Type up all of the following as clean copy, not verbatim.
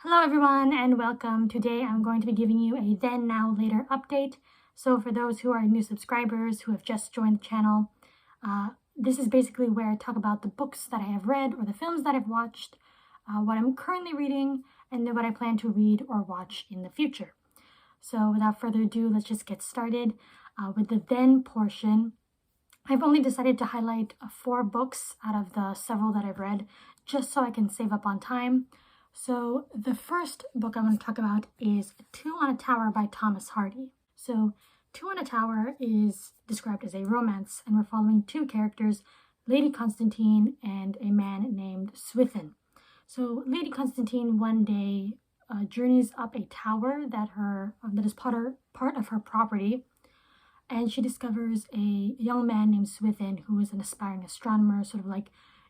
Hello everyone and welcome. Today I'm going to be giving you a then, now, later update. So for those who are new subscribers who have just joined the channel, this is basically where I talk about the books that I have read or the films that I've watched, what I'm currently reading, and then what I plan to read or watch in the future. So without further ado, let's just get started with the then portion. I've only decided to highlight 4 books out of the several that I've read, just so I can save up on time. So the first book I want to talk about is Two on a Tower by Thomas Hardy. So Two on a Tower is described as a romance, and we're following 2 characters, Lady Constantine and a man named Swithin. So Lady Constantine one day journeys up a tower that is part of her property, and she discovers a young man named Swithin who is an aspiring astronomer, sort of like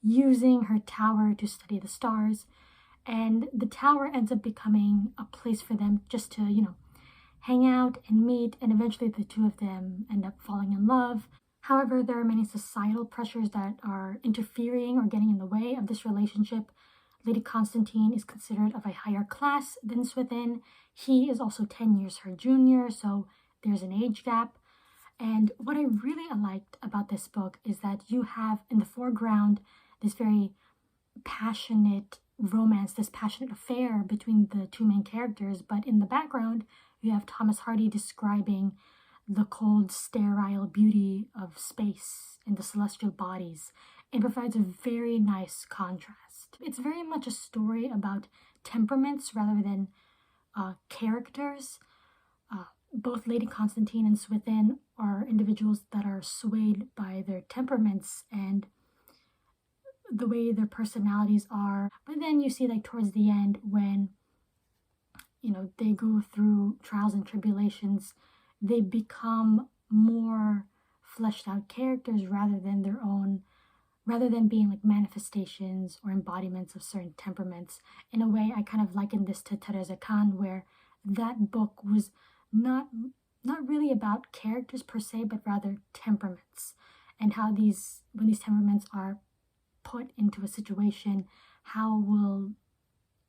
using her tower to study the stars. And the tower ends up becoming a place for them just to, hang out and meet, and eventually the 2 of them end up falling in love. However, there are many societal pressures that are interfering or getting in the way of this relationship. Lady Constantine is considered of a higher class than Swithin. He is also 10 years her junior, so there's an age gap. And what I really liked about this book is that you have in the foreground this very passionate romance, this passionate affair between the 2 main characters, but in the background you have Thomas Hardy describing the cold, sterile beauty of space and the celestial bodies. It provides a very nice contrast. It's very much a story about temperaments rather than characters. Both Lady Constantine and Swithin are individuals that are swayed by their temperaments and the way their personalities are. But then you see, like, towards the end, when they go through trials and tribulations, they become more fleshed out characters rather than being like manifestations or embodiments of certain temperaments. In a way, I kind of liken this to Teresa Khan, where that book was not really about characters per se, but rather temperaments, and how when these temperaments are put into a situation,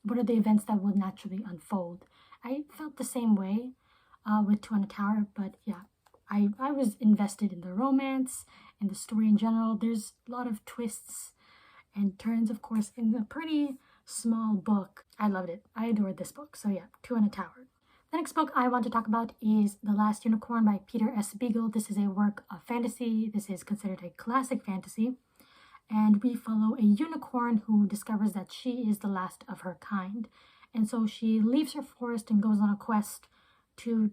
what are the events that will naturally unfold. I felt the same way with Two on a Tower, but yeah, I was invested in the romance and the story in general. There's a lot of twists and turns, of course, in a pretty small book. I loved it. I adored this book. So yeah, Two on a Tower. The next book I want to talk about is The Last Unicorn by Peter S. Beagle. This is a work of fantasy. This is considered a classic fantasy. And we follow a unicorn who discovers that she is the last of her kind. And so she leaves her forest and goes on a quest to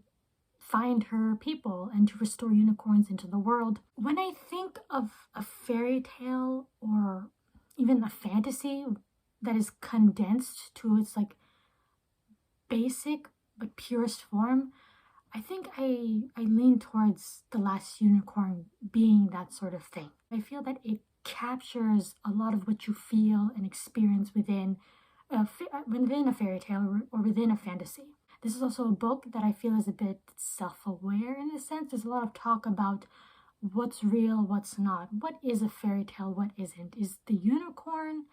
find her people and to restore unicorns into the world. When I think of a fairy tale or even a fantasy that is condensed to its like basic but purest form, I think I lean towards The Last Unicorn being that sort of thing. I feel that it captures a lot of what you feel and experience within a fairy tale or within a fantasy. This is also a book that I feel is a bit self-aware in a sense. There's a lot of talk about what's real, what's not. What is a fairy tale, what isn't? Is the unicorn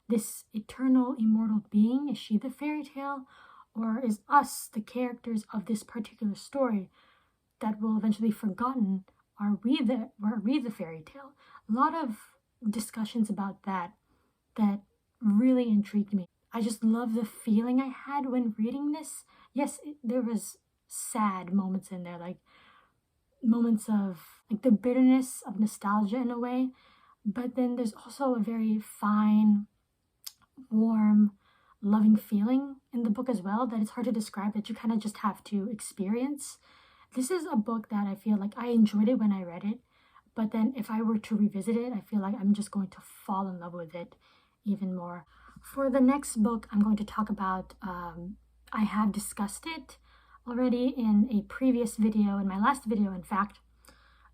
this eternal, immortal being? Is she the fairy tale? Or is us, the characters of this particular story that will eventually be forgotten, are we the fairy tale? A lot of discussions about that really intrigued me. I just love the feeling I had when reading this. Yes, there was sad moments in there, like moments of like the bitterness of nostalgia in a way, but then there's also a very fine, warm, loving feeling in the book as well that it's hard to describe, that you kind of just have to experience. This is a book that I feel like I enjoyed it when I read it, but then if I were to revisit it, I feel like I'm just going to fall in love with it even more. For the next book I'm going to talk about, I have discussed it already in a previous video, in my last video in fact.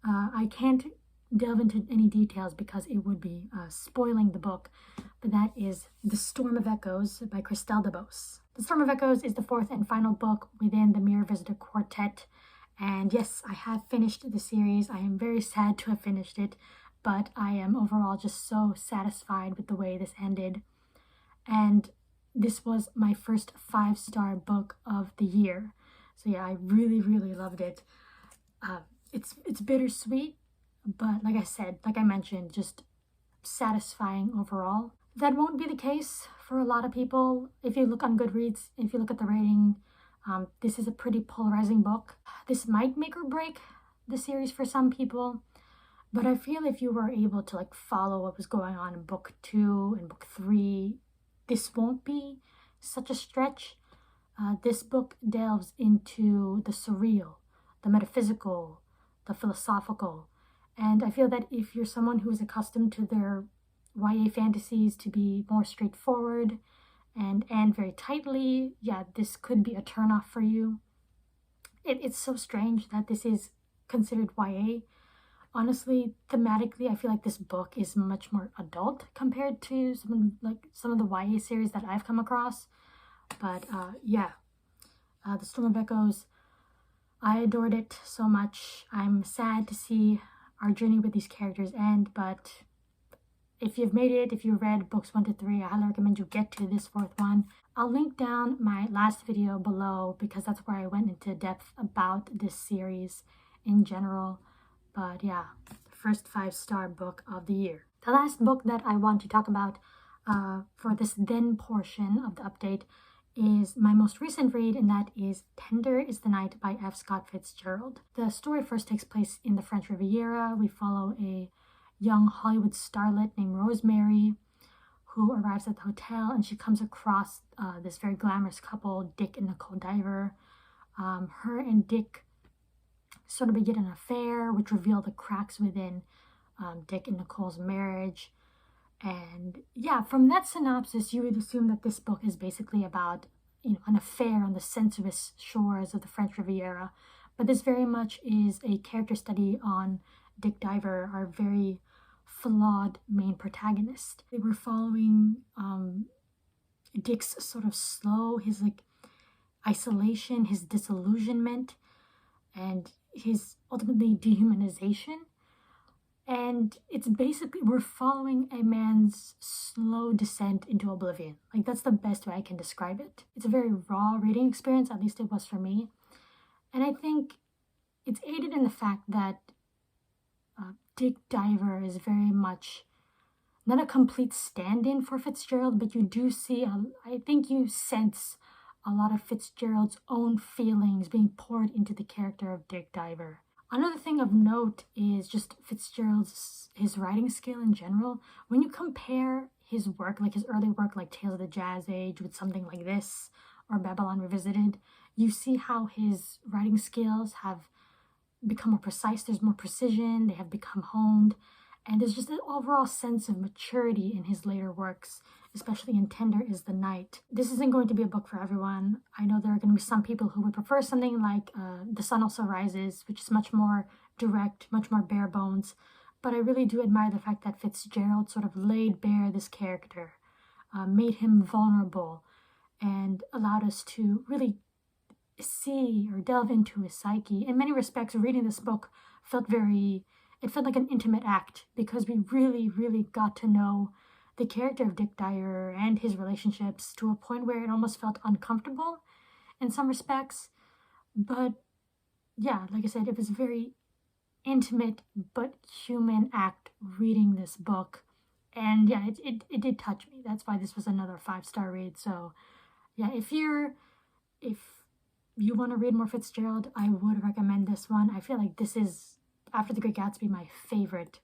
I can't delve into any details because it would be spoiling the book, but that is The Storm of Echoes by Christelle Debos. The Storm of Echoes is the 4th and final book within the Mirror Visitor Quartet, and yes, I have finished the series. I am very sad to have finished it, but I am overall just so satisfied with the way this ended. And this was my first 5-star book of the year. So yeah, I really, really loved it. It's bittersweet, but like I mentioned, just satisfying overall. That won't be the case for a lot of people. If you look on Goodreads, if you look at the rating, this is a pretty polarizing book. This might make or break the series for some people, but I feel if you were able to like follow what was going on in book 2 and book 3, this won't be such a stretch. This book delves into the surreal, the metaphysical, the philosophical, and I feel that if you're someone who is accustomed to their YA fantasies to be more straightforward and very tightly, yeah, this could be a turnoff for you. It's so strange that this is considered YA. Honestly, thematically, I feel like this book is much more adult compared to some of the YA series that I've come across. But yeah, The Storm of Echoes, I adored it so much. I'm sad to see our journey with these characters end, but if you've made it, if you read books 1 to 3, I highly recommend you get to this 4th one. I'll link down my last video below because that's where I went into depth about this series in general. But yeah, first 5-star book of the year. The last book that I want to talk about for this then portion of the update is my most recent read, and that is Tender is the Night by F. Scott Fitzgerald. The story first takes place in the French Riviera. We follow a young Hollywood starlet named Rosemary who arrives at the hotel, and she comes across this very glamorous couple, Dick and Nicole Diver. Her and Dick sort of begin an affair, which reveal the cracks within Dick and Nicole's marriage. And yeah, from that synopsis, you would assume that this book is basically about, an affair on the sensuous shores of the French Riviera. But this very much is a character study on Dick Diver, our very flawed main protagonist. They were following Dick's sort of his isolation, his disillusionment, and his ultimately dehumanization. And it's basically, we're following a man's slow descent into oblivion. That's the best way I can describe it. It's a very raw reading experience, at least it was for me. And I think it's aided in the fact that Dick Diver is very much not a complete stand-in for Fitzgerald, but you do see, I think you sense a lot of Fitzgerald's own feelings being poured into the character of Dick Diver. Another thing of note is just his writing skill in general. When you compare his work, his early work, like Tales of the Jazz Age, with something like this, or Babylon Revisited, you see how his writing skills have become more precise. There's more precision, they have become honed, and there's just an overall sense of maturity in his later works, especially in Tender is the Night. This isn't going to be a book for everyone. I know there are going to be some people who would prefer something like The Sun Also Rises, which is much more direct, much more bare bones, but I really do admire the fact that Fitzgerald sort of laid bare this character, made him vulnerable, and allowed us to really see or delve into his psyche. In many respects, reading this book felt like an intimate act, because we really, really got to know the character of Dick Dyer and his relationships to a point where it almost felt uncomfortable in some respects. But yeah, like I said, it was a very intimate but human act reading this book. And yeah, it did touch me. That's why this was another 5-star read. So yeah, if you want to read more Fitzgerald, I would recommend this one. I feel like this is, after The Great Gatsby, my favorite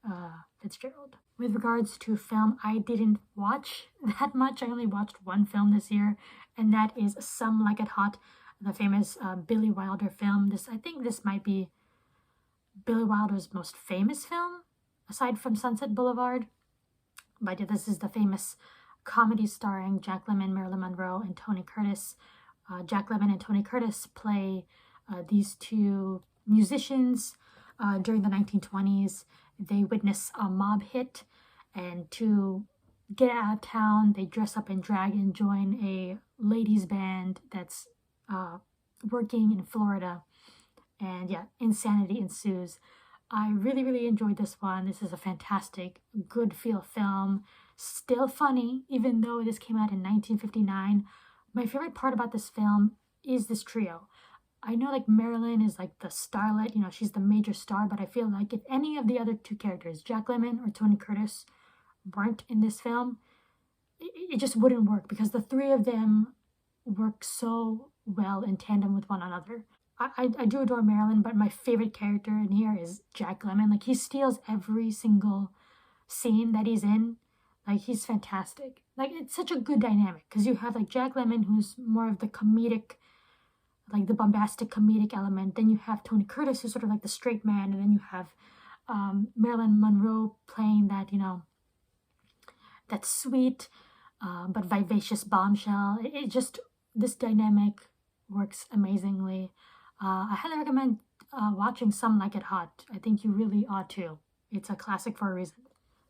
Fitzgerald. With regards to film, I didn't watch that much. I only watched one film this year, and that is Some Like It Hot, the famous Billy Wilder film. I think this might be Billy Wilder's most famous film, aside from Sunset Boulevard. But yeah, this is the famous comedy starring Jack Lemmon, Marilyn Monroe, and Tony Curtis. Jack Lemmon and Tony Curtis play these two musicians during the 1920s. They witness a mob hit, and to get out of town, they dress up in drag and join a ladies band that's working in Florida. And yeah, insanity ensues. I really, really enjoyed this one. This is a fantastic, good feel film, Still funny, even though this came out in 1959. My favorite part about this film is this trio. I know like Marilyn is like the starlet, you know, she's the major star, but I feel like if any of the other two characters, Jack Lemmon or Tony Curtis, weren't in this film, it just wouldn't work because the three of them work so well in tandem with one another. I do adore Marilyn, but my favorite character in here is Jack Lemmon. Like, he steals every single scene that he's in. Like, he's fantastic. Like, it's such a good dynamic because you have like Jack Lemmon, who's more of the comedic, like the bombastic comedic element. Then you have Tony Curtis, who's sort of like the straight man, and then you have Marilyn Monroe playing that, you know, that sweet but vivacious bombshell. It just, this dynamic works amazingly. I highly recommend watching Some Like It Hot. I think you really ought to. It's a classic for a reason.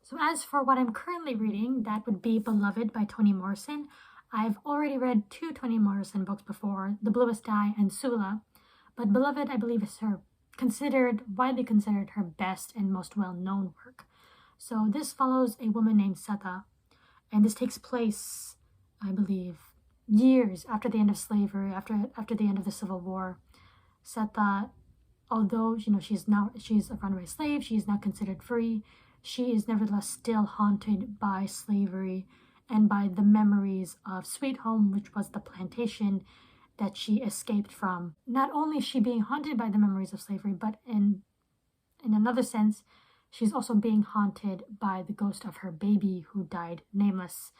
So as for what I'm currently reading, that would be Beloved by Toni Morrison. I've already read two Toni Morrison books before, The Bluest Eye and Sula, but Beloved, I believe, is widely considered her best and most well-known work. So this follows a woman named Seta, and this takes place, I believe, years after the end of slavery, after the end of the Civil War. Seta, although, you know, she's a runaway slave, she is now considered free, she is nevertheless still haunted by slavery and by the memories of Sweet Home, which was the plantation that she escaped from. Not only is she being haunted by the memories of slavery, but in another sense, she's also being haunted by the ghost of her baby who died nameless,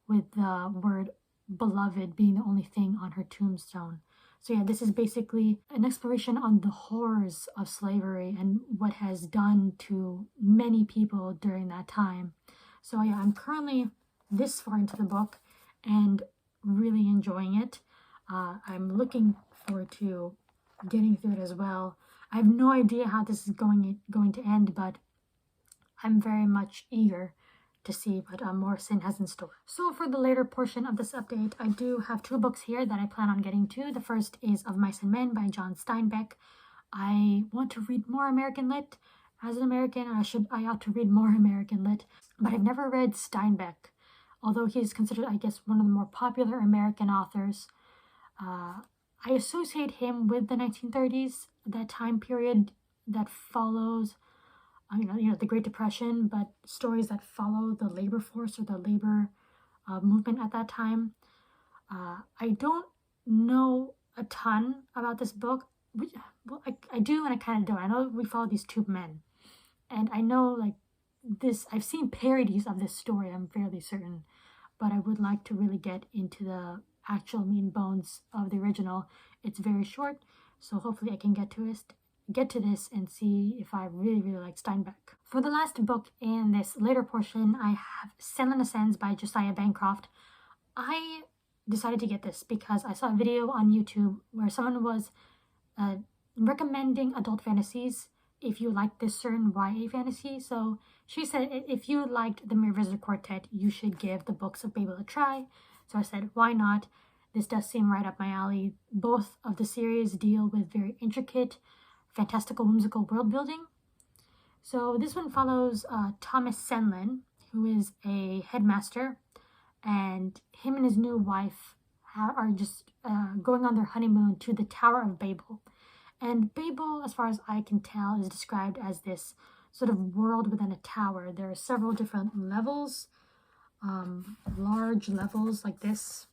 with the word beloved being the only thing on her tombstone. So yeah, this is basically an exploration on the horrors of slavery and what has done to many people during that time. So yeah, I'm currently this far into the book and really enjoying it. I'm looking forward to getting through it as well. I have no idea how this is going to end, but I'm very much eager to see what Morrison has in store. So for the later portion of this update, I do have two books here that I plan on getting to. The first is Of Mice and Men by John Steinbeck. I want to read more American lit. As an American, I ought to read more American lit, but I've never read Steinbeck, although he's considered, I guess, one of the more popular American authors. I associate him with the 1930s, that time period that follows you know, the Great Depression, but stories that follow the labor force or the labor movement at that time. I don't know a ton about this book. Well, I do and I kind of don't. I know we follow these two men, and I know like this, I've seen parodies of this story, I'm fairly certain, but I would like to really get into the actual meat and bones of the original. It's very short, so hopefully I can get to this and see if I really like Steinbeck. For the last book in this later portion, I have Selling Ascends by Josiah Bancroft. I decided to get this because I saw a video on YouTube where someone was recommending adult fantasies if you like this certain YA fantasy. So she said if you liked the Mere Visitor Quartet, you should give the books of Babel a try. So I said, why not? This does seem right up my alley. Both of the series deal with very intricate, fantastical, whimsical world building. So this one follows Thomas Senlin, who is a headmaster, and him and his new wife are just going on their honeymoon to the Tower of Babel. And Babel, as far as I can tell, is described as this sort of world within a tower. There are several different levels, large levels like this,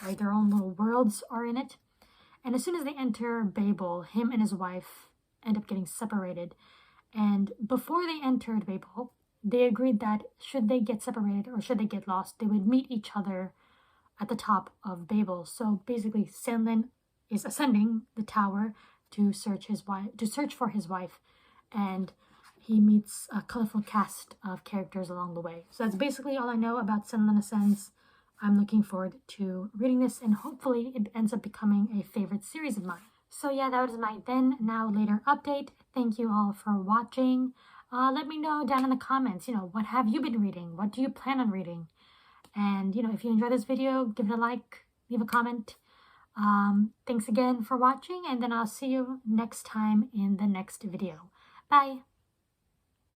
like their own little worlds are in it. And as soon as they enter Babel, him and his wife end up getting separated. And before they entered Babel, they agreed that should they get separated or should they get lost, they would meet each other at the top of Babel. So basically, Senlin is ascending the tower to search for his wife, and he meets a colorful cast of characters along the way. So that's basically all I know about Senlin Ascends. I'm looking forward to reading this, and hopefully it ends up becoming a favorite series of mine. So yeah, that was my then, now, later update. Thank you all for watching. Let me know down in the comments, what have you been reading? What do you plan on reading? And, if you enjoyed this video, give it a like, leave a comment. Thanks again for watching, and then I'll see you next time in the next video. Bye!